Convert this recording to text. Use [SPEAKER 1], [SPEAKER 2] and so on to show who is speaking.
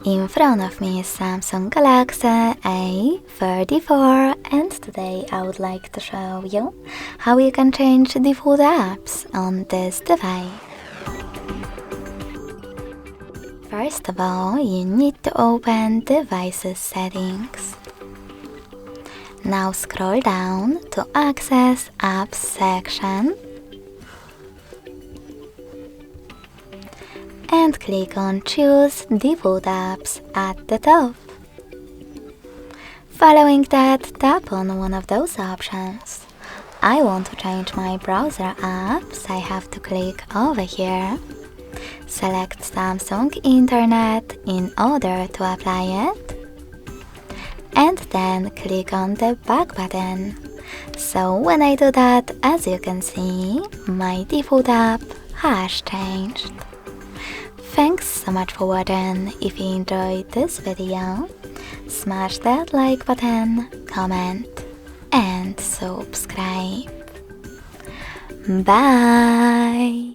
[SPEAKER 1] In front of me is Samsung Galaxy A34, and today I would like to show you how you can change default apps on this device. First of all, you need to open Devices Settings. Now scroll down to Access Apps section and click on Choose Default Apps at the top. Following that, tap on one of those options. I want to change my browser apps. I have to click over here. Select Samsung Internet in order to apply it. And then click on the back button. So when I do that, as you can see, my default app has changed. Thanks so much for watching. If you enjoyed this video, smash that like button, comment and subscribe. Bye!